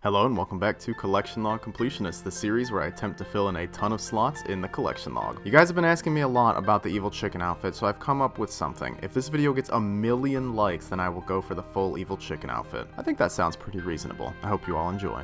Hello and welcome back to Collection Log Completionist, the series where I attempt to fill in a ton of slots in the collection log. You guys have been asking me a lot about the evil chicken outfit, so I've come up with something. If this video gets 1,000,000 likes, then I will go for the full evil chicken outfit. I think that sounds pretty reasonable. I hope you all enjoy.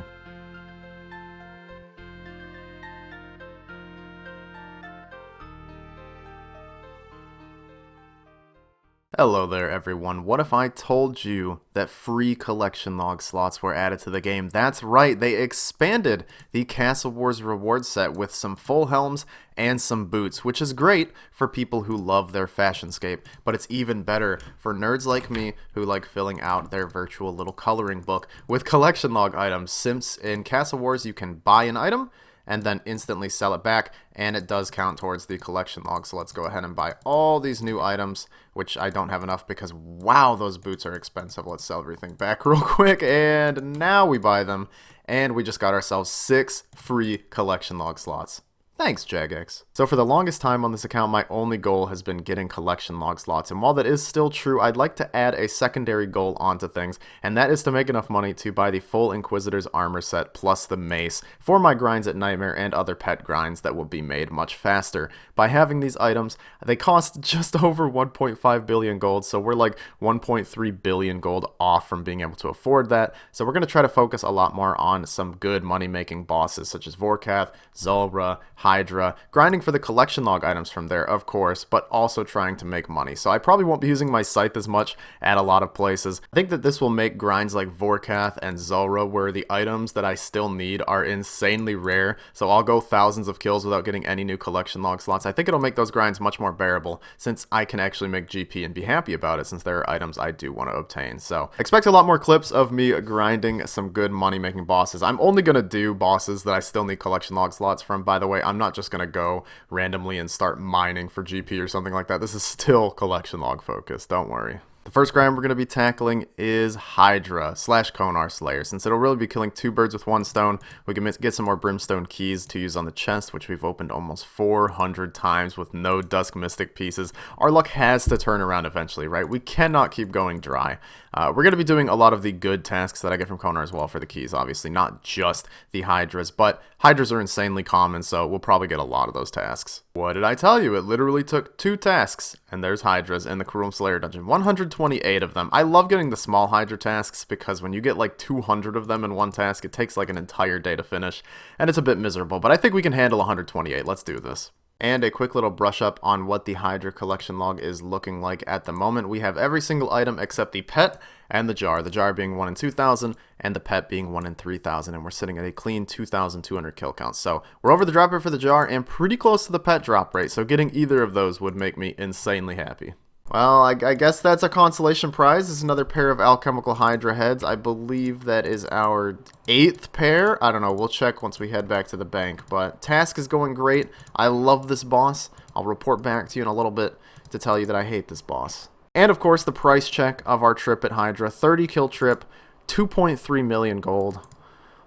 Hello there everyone, what if I told you that free collection log slots were added to the game? That's right, they expanded the Castle Wars reward set with some full helms and some boots, which is great for people who love their fashionscape, but it's even better for nerds like me who like filling out their virtual little coloring book with collection log items. Since in Castle Wars you can buy an item and then instantly sell it back, and it does count towards the collection log. So let's go ahead and buy all these new items, which I don't have enough because, wow, those boots are expensive. Let's sell everything back real quick, and now we buy them, and we just got ourselves 6 free collection log slots. Thanks, Jagex. So for the longest time on this account, my only goal has been getting collection log slots, and while that is still true, I'd like to add a secondary goal onto things, and that is to make enough money to buy the full Inquisitor's armor set plus the mace for my grinds at Nightmare and other pet grinds that will be made much faster. By having these items, they cost just over 1.5 billion gold, so we're like 1.3 billion gold off from being able to afford that, so we're going to try to focus a lot more on some good money-making bosses such as Vorkath, Zulrah, Hydra, grinding for the collection log items from there, of course, but also trying to make money. So I probably won't be using my scythe as much at a lot of places. I think that this will make grinds like Vorkath and Zulrah, where the items that I still need are insanely rare, so I'll go thousands of kills without getting any new collection log slots. I think it'll make those grinds much more bearable, since I can actually make GP and be happy about it, since there are items I do want to obtain. So expect a lot more clips of me grinding some good money-making bosses. I'm only going to do bosses that I still need collection log slots from. By the way, I'm not just going to go randomly and start mining for GP or something like that. This is still collection log focused, don't worry. The first grind we're going to be tackling is Hydra / Konar Slayer. Since it'll really be killing 2 birds with 1 stone, we can get some more Brimstone keys to use on the chest, which we've opened almost 400 times with no Dusk Mystic pieces. Our luck has to turn around eventually, right? We cannot keep going dry. We're going to be doing a lot of the good tasks that I get from Konar as well for the keys, obviously, not just the Hydras, but Hydras are insanely common, so we'll probably get a lot of those tasks. What did I tell you? It literally took 2 tasks, and there's Hydras in the Cruel Slayer dungeon. 128 of them. I love getting the small Hydra tasks because when you get like 200 of them in one task, it takes like an entire day to finish, and it's a bit miserable, but I think we can handle 128. Let's do this. And a quick little brush up on what the Hydra collection log is looking like at the moment. We have every single item except the pet and the jar being 1 in 2,000 and the pet being 1 in 3,000, and we're sitting at a clean 2,200 kill count. So we're over the drop rate for the jar and pretty close to the pet drop rate, so getting either of those would make me insanely happy. Well, I guess that's a consolation prize. It's another pair of Alchemical Hydra heads. I believe that is our 8th pair. I don't know. We'll check once we head back to the bank. But task is going great. I love this boss. I'll report back to you in a little bit to tell you that I hate this boss. And, of course, the price check of our trip at Hydra. 30 kill trip, 2.3 million gold.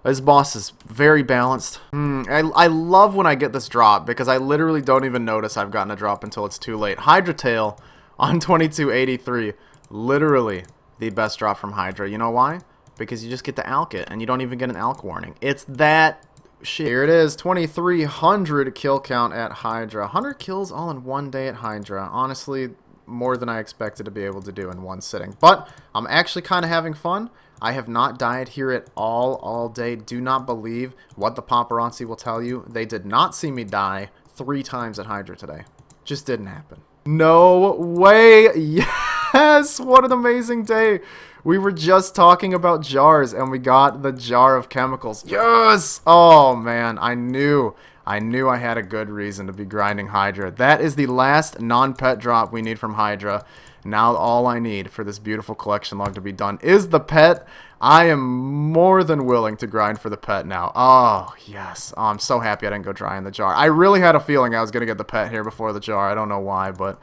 This boss is very balanced. I love when I get this drop because I literally don't even notice I've gotten a drop until it's too late. Hydra Tail on 2283, literally the best drop from Hydra. You know why? Because you just get to alch it, and you don't even get an alch warning. It's that shit. Here it is, 2,300 kill count at Hydra. 100 kills all in one day at Hydra. Honestly, more than I expected to be able to do in one sitting. But I'm actually kind of having fun. I have not died here at all day. Do not believe what the paparazzi will tell you. They did not see me die 3 times at Hydra today. Just didn't happen. No way. Yes, what an amazing day. We were just talking about jars and we got the jar of chemicals. Yes. Oh man, I knew I had a good reason to be grinding Hydra. That is the last non-pet drop we need from Hydra. Now all I need for this beautiful collection log to be done is the pet. I am more than willing to grind for the pet now. Oh, yes. Oh, I'm so happy I didn't go dry in the jar. I really had a feeling I was going to get the pet here before the jar. I don't know why, but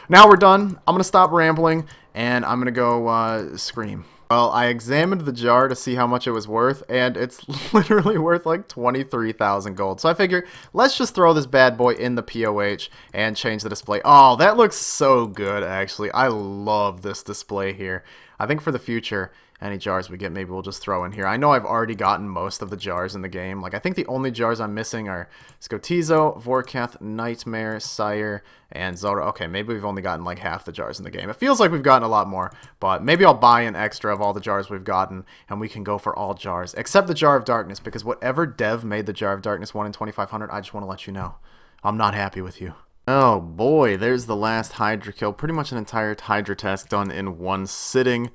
now we're done. I'm going to stop rambling, and I'm going to go scream. Well, I examined the jar to see how much it was worth, and it's literally worth like 23,000 gold. So I figure, let's just throw this bad boy in the POH and change the display. Oh, that looks so good, actually. I love this display here. I think for the future, any jars we get, maybe we'll just throw in here. I know I've already gotten most of the jars in the game. Like, I think the only jars I'm missing are Skotizo, Vorkath, Nightmare, Sire, and Zora. Okay, maybe we've only gotten like half the jars in the game. It feels like we've gotten a lot more, but maybe I'll buy an extra of all the jars we've gotten, and we can go for all jars, except the Jar of Darkness, because whatever dev made the Jar of Darkness 1 in 2500, I just want to let you know, I'm not happy with you. Oh boy, there's the last Hydra kill. Pretty much an entire Hydra task done in one sitting.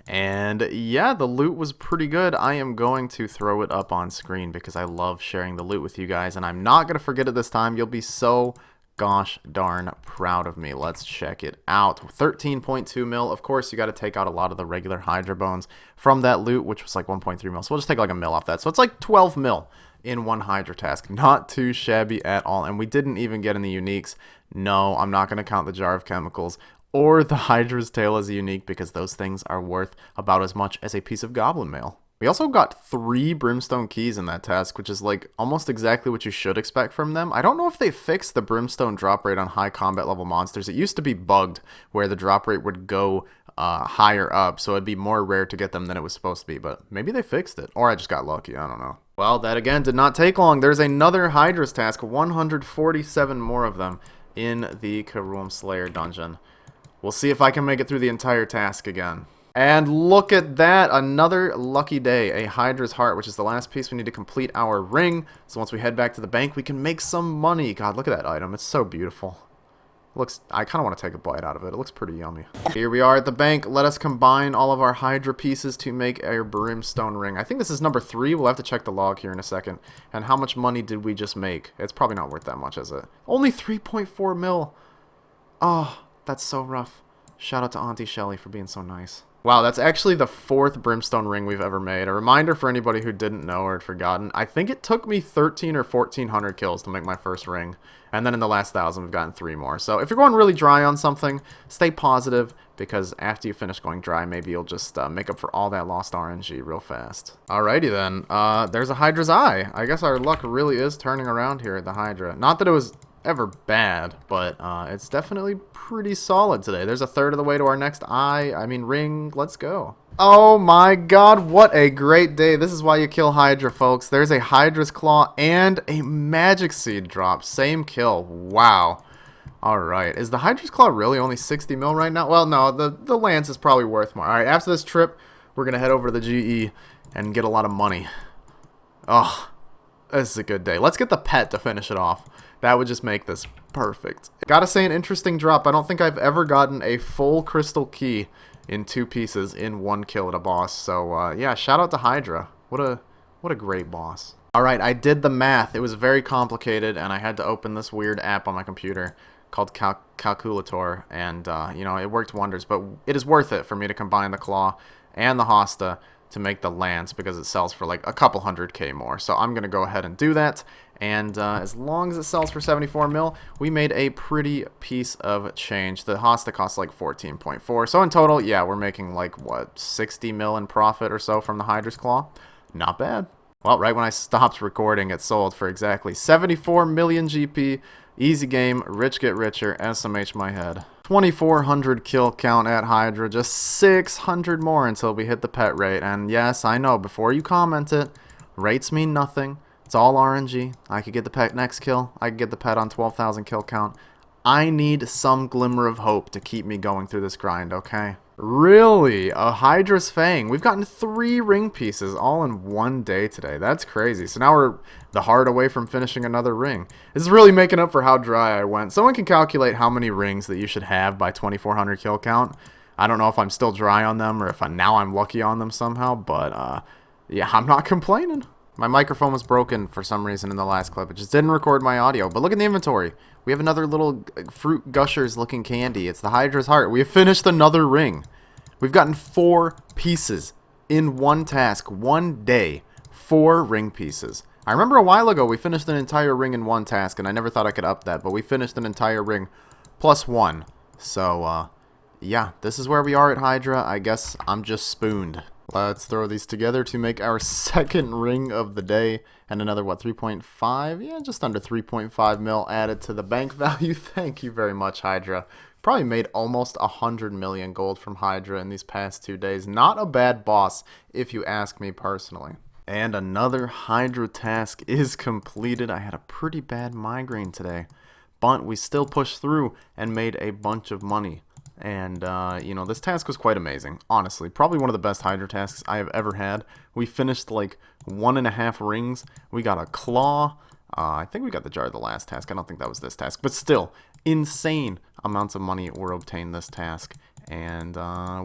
And yeah, the loot was pretty good. I am going to throw it up on screen because I love sharing the loot with you guys. And I'm not going to forget it this time. You'll be so gosh darn proud of me. Let's check it out. 13.2 mil. Of course, you got to take out a lot of the regular Hydra bones from that loot, which was like 1.3 mil. So we'll just take like a mil off that. So it's like 12 mil in one Hydra task. Not too shabby at all. And we didn't even get in the uniques. No, I'm not going to count the Jar of Chemicals or the Hydra's tail as a unique because those things are worth about as much as a piece of goblin mail. We also got 3 Brimstone keys in that task, which is like almost exactly what you should expect from them. I don't know if they fixed the Brimstone drop rate on high combat level monsters. It used to be bugged where the drop rate would go higher up, so it'd be more rare to get them than it was supposed to be, but maybe they fixed it. Or I just got lucky, I don't know. Well, that again did not take long. There's another Hydra's task, 147 more of them in the Karuam Slayer dungeon. We'll see if I can make it through the entire task again. And look at that, another lucky day, a Hydra's Heart, which is the last piece we need to complete our ring. So once we head back to the bank, we can make some money. God, look at that item, it's so beautiful. Looks, I kind of want to take a bite out of it. It looks pretty yummy. Here we are at the bank. Let us combine all of our Hydra pieces to make our Brimstone ring. I think this is number 3. We'll have to check the log here in a second. And how much money did we just make? It's probably not worth that much, is it? Only 3.4 mil. Oh, that's so rough. Shout out to Auntie Shelly for being so nice. Wow, that's actually the 4th Brimstone ring we've ever made. A reminder for anybody who didn't know or had forgotten, I think it took me 13 or 1400 kills to make my first ring. And then in the last 1,000, we've gotten 3 more. So if you're going really dry on something, stay positive, because after you finish going dry, maybe you'll just make up for all that lost RNG real fast. Alrighty then, there's a Hydra's Eye. I guess our luck really is turning around here at the Hydra. Not that it was ever bad, but it's definitely pretty solid today. There's a third of the way to our next ring. Let's go. Oh my god, what a great day. This is why you kill Hydra, folks. There's a Hydra's Claw and a Magic Seed drop. Same kill. Wow. Alright, is the Hydra's Claw really only 60 mil right now? Well, no, the lance is probably worth more. Alright, after this trip, we're going to head over to the GE and get a lot of money. Oh, this is a good day. Let's get the pet to finish it off. That would just make this perfect. Gotta say, an interesting drop. I don't think I've ever gotten a full crystal key in 2 pieces in 1 kill at a boss. So, yeah, shout out to Hydra. What a great boss. Alright, I did the math. It was very complicated, and I had to open this weird app on my computer called Calculator, and, you know, it worked wonders. But it is worth it for me to combine the Claw and the Hosta to make the lance, because it sells for like a couple 100k more. So I'm gonna go ahead and do that, and as long as it sells for 74 mil, we made a pretty piece of change. The Hosta costs like 14.4, so in total, yeah, we're making like what, 60 mil in profit or so from the Hydra's Claw. Not bad. Well, right when I stopped recording, it sold for exactly 74 million GP. Easy game, rich get richer, SMH my head. 2,400 kill count at Hydra, just 600 more until we hit the pet rate. And yes, I know, before you comment it, rates mean nothing. It's all RNG. I could get the pet next kill. I could get the pet on 12,000 kill count. I need some glimmer of hope to keep me going through this grind, okay? Really? A Hydra's Fang. We've gotten 3 ring pieces all in 1 day today. That's crazy. So now we're the heart away from finishing another ring. This is really making up for how dry I went. Someone can calculate how many rings that you should have by 2,400 kill count. I don't know if I'm still dry on them or if now I'm lucky on them somehow, but yeah, I'm not complaining. My microphone was broken for some reason in the last clip. It just didn't record my audio. But look at the inventory. We have another little fruit gushers looking candy. It's the Hydra's Heart. We have finished another ring. We've gotten 4 pieces in 1 task, 1 day. 4 ring pieces. I remember a while ago we finished an entire ring in 1 task, and I never thought I could up that, but we finished an entire ring plus 1. So, yeah, this is where we are at Hydra. I guess I'm just spooned. Let's throw these together to make our second ring of the day, and another, what, 3.5? Yeah, just under 3.5 mil added to the bank value. Thank you very much, Hydra. Probably made almost 100 million gold from Hydra in these past 2 days. Not a bad boss, if you ask me personally. And another Hydra task is completed. I had a pretty bad migraine today, but we still pushed through and made a bunch of money. And, you know, this task was quite amazing, honestly. Probably one of the best Hydra tasks I have ever had. We finished, like, 1.5 rings. We got a claw. I think we got the jar of the last task. I don't think that was this task. But still, insane amounts of money were obtained this task. And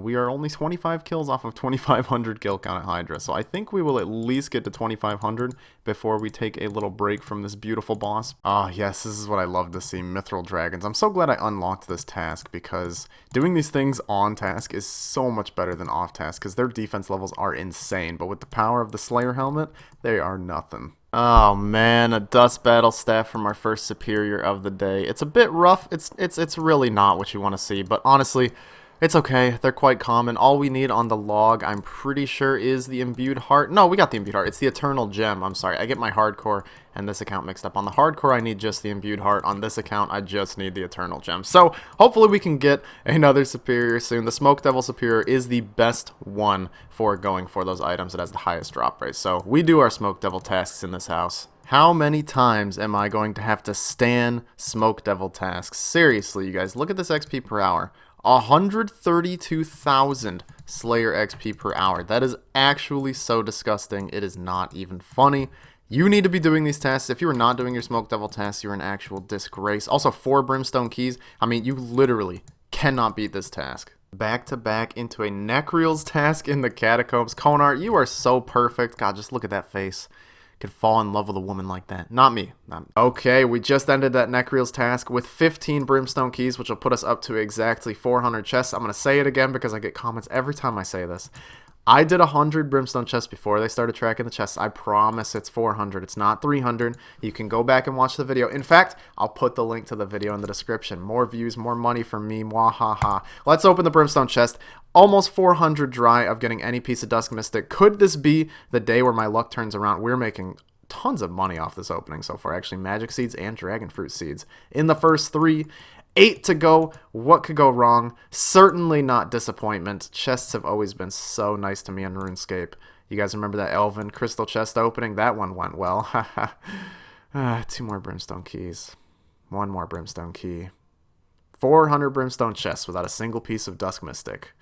we are only 25 kills off of 2,500 kill count at Hydra. So I think we will at least get to 2,500 before we take a little break from this beautiful boss. Ah, yes, this is what I love to see, Mithril Dragons. I'm so glad I unlocked this task because doing these things on task is so much better than off task because their defense levels are insane. But with the power of the Slayer helmet, they are nothing. Oh man, a dust battle staff from our first superior of the day. It's a bit rough. It's really not what you want to see, but honestly, it's okay. They're quite common. All we need on the log, I'm pretty sure, is the imbued heart. No, we got the imbued heart. It's the eternal gem. I'm sorry. I get my hardcore and this account mixed up. On the hardcore, I need just the imbued heart. On this account, I just need the eternal gem. So hopefully we can get another superior soon. The Smoke Devil superior is the best one for going for those items. It has the highest drop rate. So we do our Smoke Devil tasks in this house. How many times am I going to have to stan Smoke Devil tasks? Seriously, you guys, look at this XP per hour. 132,000 Slayer XP per hour. That is actually so disgusting. It is not even funny. You need to be doing these tasks. If you are not doing your Smoke Devil tasks, you're an actual disgrace. Also, 4 Brimstone keys. I mean, you literally cannot beat this task. Back to back into a Necreal's task in the Catacombs. Konar, you are so perfect. God, just look at that face. Could fall in love with a woman like that. Not me. Okay, we just ended that Necreal's task with 15 Brimstone keys, which will put us up to exactly 400 chests. I'm going to say it again because I get comments every time I say this. I did 100 Brimstone chests before they started tracking the chests. I promise it's 400. It's not 300. You can go back and watch the video. In fact, I'll put the link to the video in the description. More views, more money for me. Mwahaha. Let's open the Brimstone chest. Almost 400 dry of getting any piece of Dusk Mystic. Could this be the day where my luck turns around? We're making tons of money off this opening so far. Actually, Magic Seeds and Dragon Fruit Seeds in the first 3. 8 to go. What could go wrong? Certainly not disappointment. Chests have always been so nice to me in RuneScape. You guys remember that Elven Crystal chest opening? That one went well. 2 more Brimstone keys. 1 more Brimstone key. 400 Brimstone chests without a single piece of Dusk Mystic.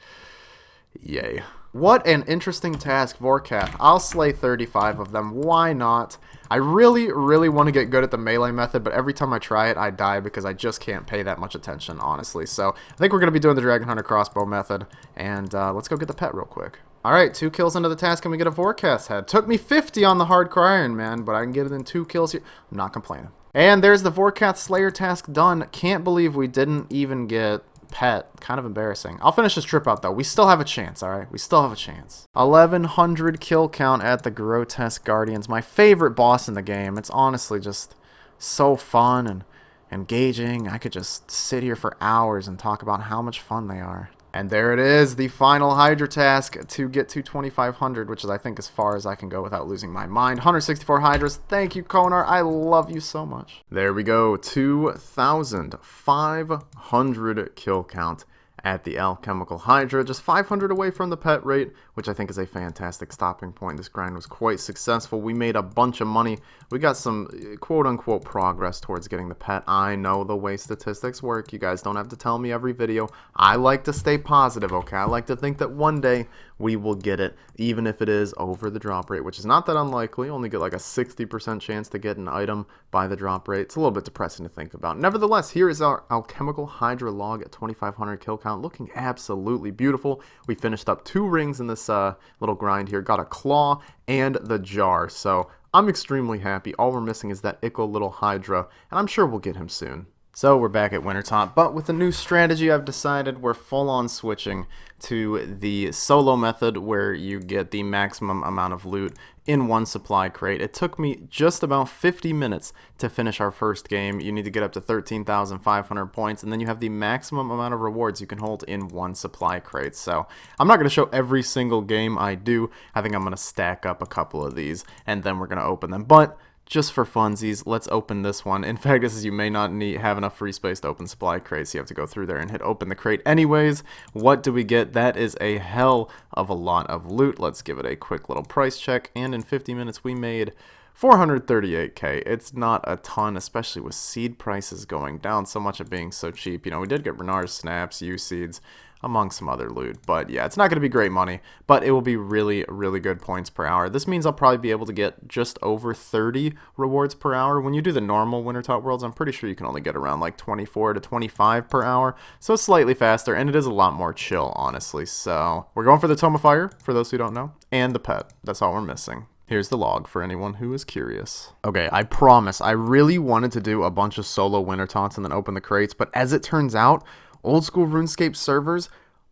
Yay. What an interesting task, Vorkath. I'll slay 35 of them. Why not? I really want to get good at the melee method, but every time I try it, I die because I just can't pay that much attention, honestly. So I think we're going to be doing the Dragon Hunter crossbow method, and let's go get the pet real quick. Alright, 2 kills into the task, and we get a Vorkath head. Took me 50 on the hardcore Iron Man, but I can get it in 2 kills here. I'm not complaining. And there's the Vorkath Slayer task done. Can't believe we didn't even get pet. Kind of embarrassing. I'll finish this trip out though. We still have a chance, alright? We still have a chance. 1,100 kill count at the Grotesque Guardians. My favorite boss in the game. It's honestly just so fun and engaging. I could just sit here for hours and talk about how much fun they are. And there it is, the final Hydra task to get to 2,500, which is, I think, as far as I can go without losing my mind. 164 Hydras. Thank you, Konar. I love you so much. There we go. 2,500 kill count at the Alchemical Hydra. Just 500 away from the pet rate, which I think is a fantastic stopping point. This grind was quite successful. We made a bunch of money. We got some quote-unquote progress towards getting the pet. I know the way statistics work. You guys don't have to tell me every video. I like to stay positive, okay? I like to think that one day we will get it, even if it is over the drop rate, which is not that unlikely. Only get like a 60% chance to get an item by the drop rate. It's a little bit depressing to think about. Nevertheless, here is our Alchemical Hydra log at 2,500 kill count, looking absolutely beautiful. We finished up 2 rings in this little grind here. Got a claw and the jar, so I'm extremely happy. All we're missing is that ickle little Hydra, and I'm sure we'll get him soon. So we're back at Wintertodt, but with a new strategy I've decided we're full on switching to the solo method where you get the maximum amount of loot in one supply crate. It took me just about 50 minutes to finish our first game. You need to get up to 13,500 points, and then you have the maximum amount of rewards you can hold in one supply crate. So I'm not going to show every single game I do. I think I'm going to stack up a couple of these, and then we're going to open them. But just for funsies, let's open this one. In fact, this is you may not have enough free space to open supply crates, so you have to go through there and hit open the crate anyways. What do we get? That is a hell of a lot of loot. Let's give it a quick little price check, and in 50 minutes we made 438k. It's not a ton, especially with seed prices going down so much of being so cheap. You know, we did get Renar's snaps, U-seeds, among some other loot. But yeah, it's not going to be great money, but it will be really, really good points per hour. This means I'll probably be able to get just over 30 rewards per hour. When you do the normal Wintertodt worlds, I'm pretty sure you can only get around like 24 to 25 per hour. So it's slightly faster, and it is a lot more chill, honestly. So we're going for the Tome of Fire, for those who don't know, and the pet. That's all we're missing. Here's the log for anyone who is curious. Okay, I promise, I really wanted to do a bunch of solo Wintertotts and then open the crates, but as it turns out, old school RuneScape servers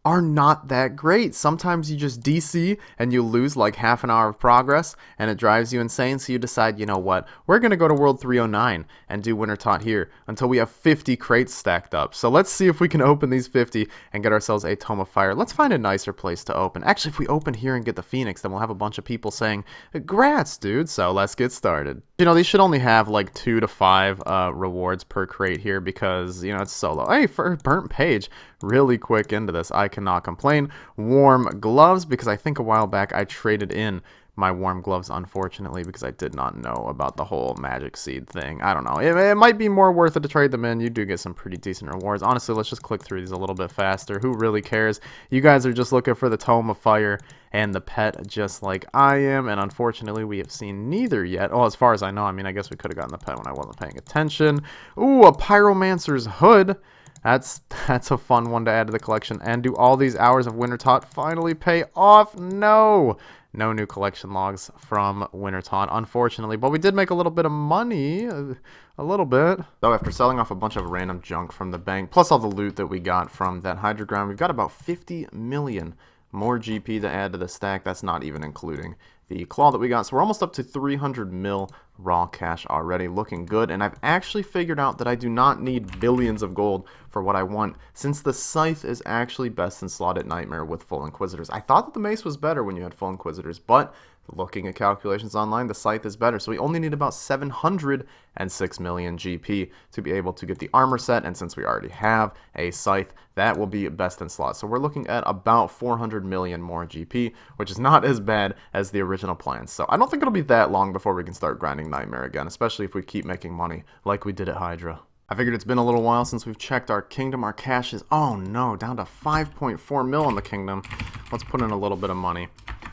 are not that great. Sometimes you just DC and you lose like half an hour of progress and it drives you insane, so you decide, you know what, we're going to go to World 309 and do Wintertodt here until we have 50 crates stacked up. So let's see if we can open these 50 and get ourselves a Tome of Fire. Let's find a nicer place to open. Actually, if we open here and get the Phoenix, then we'll have a bunch of people saying, "Grats, dude." So let's get started. You know, these should only have like 2 to 5 rewards per crate here because, you know, it's solo. Hey, for Burnt Page, really quick into this, I cannot complain. Warm gloves, because I think a while back I traded in my warm gloves, unfortunately, because I did not know about the whole magic seed thing. I don't know. It might be more worth it to trade them in. You do get some pretty decent rewards. Honestly, let's just click through these a little bit faster. Who really cares? You guys are just looking for the Tome of Fire and the pet, just like I am, and unfortunately, we have seen neither yet. Oh, as far as I know, I mean, I guess we could have gotten the pet when I wasn't paying attention. Ooh, a Pyromancer's Hood. That's a fun one to add to the collection. And do all these hours of Wintertodt finally pay off? No! No new collection logs from Wintertodt, unfortunately. But we did make a little bit of money. A little bit. So after selling off a bunch of random junk from the bank, plus all the loot that we got from that Hydra ground, we've got about 50 million more GP to add to the stack. That's not even including the claw that we got. So we're almost up to 300 mil raw cash already, looking good. And I've actually figured out that I do not need billions of gold for what I want, since the scythe is actually best in slot at Nightmare with full Inquisitors. I thought that the mace was better when you had full Inquisitors, but looking at calculations online, the scythe is better. So we only need about 706 million GP to be able to get the armor set, and since we already have a scythe, that will be best in slot. So we're looking at about 400 million more GP, which is not as bad as the original plan. So I don't think it'll be that long before we can start grinding Nightmare again, especially if we keep making money like we did at Hydra. I figured it's been a little while since we've checked our kingdom. Our cash is, oh no, down to 5.4 mil in the kingdom. Let's put in a little bit of money.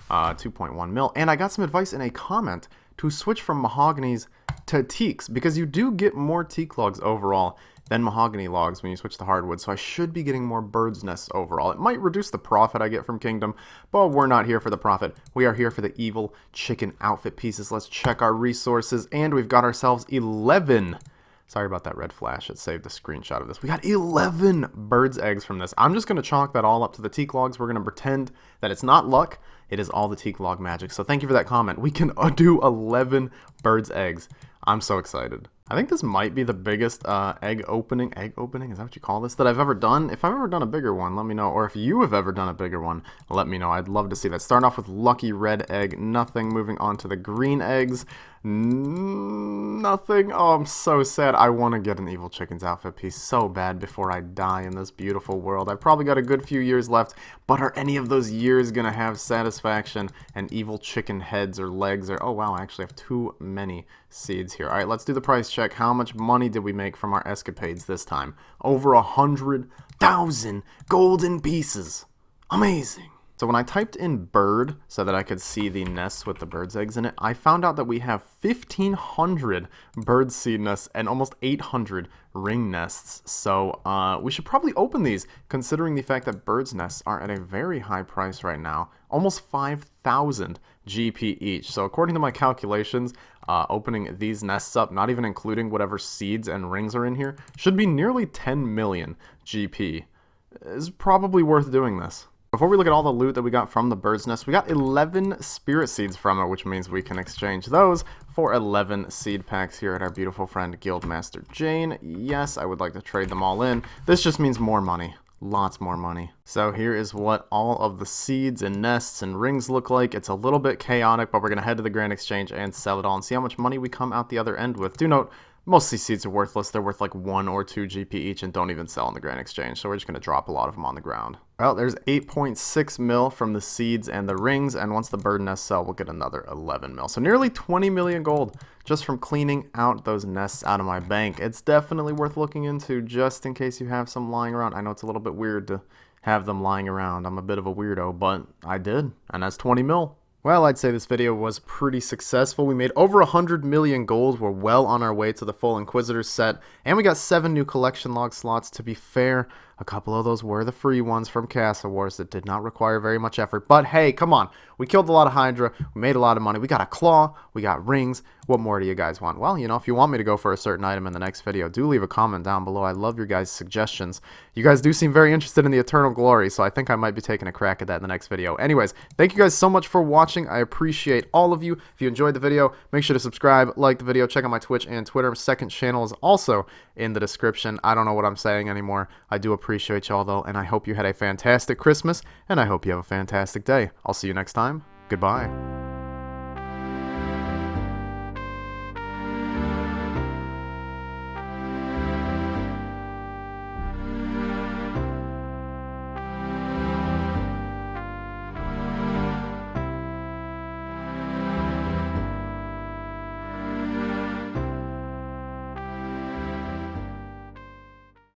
2.1 mil. And I got some advice in a comment to switch from mahoganies to teaks, because you do get more teak logs overall than mahogany logs when you switch to hardwood, so I should be getting more bird's nests overall. It might reduce the profit I get from Kingdom, but we're not here for the profit. We are here for the evil chicken outfit pieces. Let's check our resources, and we've got ourselves 11. Sorry about that red flash. It saved a screenshot of this. We got 11 bird's eggs from this. I'm just going to chalk that all up to the teak logs. We're going to pretend that it's not luck. It is all the teak log magic. So thank you for that comment. We can do 11 bird's eggs. I'm so excited. I think this might be the biggest egg opening, is that what you call this, that I've ever done. If I've ever done a bigger one, let me know. Or if you have ever done a bigger one, let me know. I'd love to see that. Starting off with lucky red egg, nothing. Moving on to the green eggs, nothing. Oh, I'm so sad. I want to get an evil chicken's outfit piece so bad before I die in this beautiful world. I've probably got a good few years left, but are any of those years going to have satisfaction and evil chicken heads or legs? Or, oh wow, I actually have too many seeds here. All right, let's do the price check. How much money did we make from our escapades this time? Over 100,000 golden pieces. Amazing. So when I typed in bird so that I could see the nests with the bird's eggs in it, I found out that we have 1,500 bird seed nests and almost 800 ring nests. So we should probably open these, considering the fact that bird's nests are at a very high price right now, almost 5,000 GP each. So according to my calculations, opening these nests up, not even including whatever seeds and rings are in here, should be nearly 10 million GP. It's probably worth doing this. Before we look at all the loot that we got from the bird's nest, we got 11 spirit seeds from it, which means we can exchange those for 11 seed packs here at our beautiful friend Guildmaster Jane. Yes, I would like to trade them all in. This just means more money. Lots more money. So here is what all of the seeds and nests and rings look like. It's a little bit chaotic, but we're going to head to the Grand Exchange and sell it all and see how much money we come out the other end with. Do note, most of these seeds are worthless. They're worth like 1 or 2 GP each and don't even sell in the Grand Exchange. So we're just going to drop a lot of them on the ground. Well, there's 8.6 mil from the seeds and the rings. And once the bird nests sell, we'll get another 11 mil. So nearly 20 million gold just from cleaning out those nests out of my bank. It's definitely worth looking into just in case you have some lying around. I know it's a little bit weird to have them lying around. I'm a bit of a weirdo, but I did. And that's 20 mil. Well, I'd say this video was pretty successful. We made over 100 million gold. We're well on our way to the full Inquisitor set. And we got 7 new collection log slots. To be fair, a couple of those were the free ones from Castle Wars that did not require very much effort. But hey, come on. We killed a lot of Hydra. We made a lot of money. We got a claw. We got rings. What more do you guys want? Well, you know, if you want me to go for a certain item in the next video, do leave a comment down below. I love your guys' suggestions. You guys do seem very interested in the Eternal Glory, so I think I might be taking a crack at that in the next video. Anyways, thank you guys so much for watching. I appreciate all of you. If you enjoyed the video, make sure to subscribe, like the video, check out my Twitch and Twitter. Second channel is also in the description. I don't know what I'm saying anymore. I do appreciate y'all though, and I hope you had a fantastic Christmas, and I hope you have a fantastic day. I'll see you next time. Goodbye.